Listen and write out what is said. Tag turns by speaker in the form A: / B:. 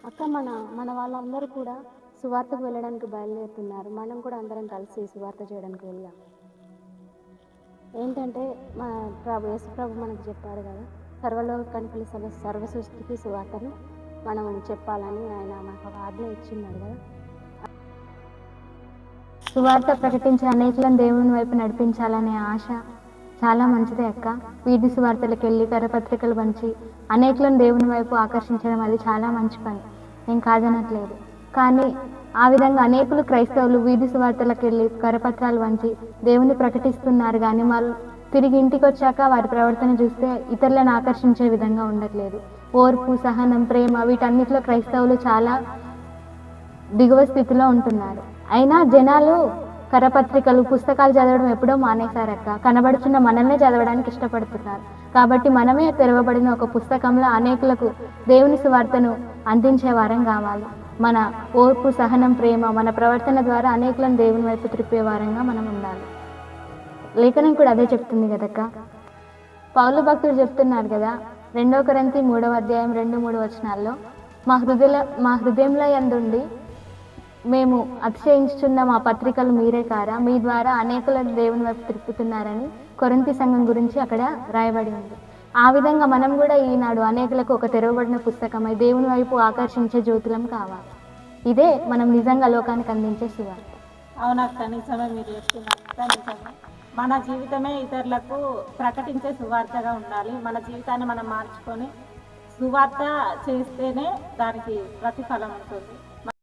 A: అక్క, మన వాళ్ళందరూ కూడా సువార్తకు వెళ్ళడానికి బయలుదేరుతున్నారు. మనం కూడా అందరం కలిసి సువార్త చేయడానికి వెళ్దాం. ఏంటంటే మన యేసు ప్రభు మనకు చెప్పారు కదా, సర్వలోకానికి సర్వ సృష్టికి సువార్తను మనం చెప్పాలని ఆయన మనకు ఒక ఆజ్ఞ ఇచ్చిన్నాడు కదా.
B: సువార్త ప్రకటించి అనేకులను దేవుని వైపు నడిపించాలనే ఆశ చాలా మంచిదే అక్క. వీధి సువార్తలకు వెళ్ళి కరపత్రికలు పంచి అనేకులను దేవుని వైపు ఆకర్షించడం అది చాలా మంచి పని, నేను కాదనట్లేదు. కానీ ఆ విధంగా అనేకులు క్రైస్తవులు వీధి సువార్తలకు వెళ్ళి కరపత్రాలు పంచి దేవుని ప్రకటిస్తున్నారు, కానీ వాళ్ళు తిరిగి ఇంటికి వచ్చాక వారి ప్రవర్తన చూస్తే ఇతరులను ఆకర్షించే విధంగా ఉండట్లేదు. ఓర్పు, సహనం, ప్రేమ వీటన్నిటిలో క్రైస్తవులు చాలా దిగువ స్థితిలో ఉంటున్నారు. అయినా జనాలు కరపత్రికలు, పుస్తకాలు చదవడం ఎప్పుడో మానేశారక్క. కనబడుచున్న మనల్నే చదవడానికి ఇష్టపడుతున్నారు. కాబట్టి మనమే తెరవబడిన ఒక పుస్తకంలో అనేకులకు దేవుని సువార్తను అందించే వారం కావాలి. మన ఓర్పు, సహనం, ప్రేమ మన ప్రవర్తన ద్వారా అనేకులను దేవుని వైపు త్రిప్పే వారంగా మనం ఉండాలి. లేఖనం కూడా అదే చెప్తుంది కదక్క. పౌలు భక్తుడు చెప్తున్నారు కదా, 2 కొరింథీ 3వ అధ్యాయం 2-3 వచనాల్లో, మా హృదయంలో యందుండి మేము అతిశయించుచున్న మా పత్రికలు మీరే కారా, మీ ద్వారా అనేకులను దేవుని వైపు తిప్పుతున్నారని కొరింథీ సంఘం గురించి అక్కడ రాయబడి ఉంది. ఆ విధంగా మనం కూడా ఈనాడు అనేకులకు ఒక తెరవబడిన పుస్తకమై దేవుని వైపు ఆకర్షించే జ్యోతులం కావాలి. ఇదే మనం నిజంగా లోకానికి అందించే సువార్త.
C: అవునక్క, నిజమే మీరు చెప్తున్నారు. నిజమే, మన జీవితమే ఇతరులకు ప్రకటించే సువార్తగా ఉండాలి. మన జీవితాన్ని మనం మార్చుకొని సువార్త చేస్తేనే దానికి ప్రతిఫలం ఉంటుంది.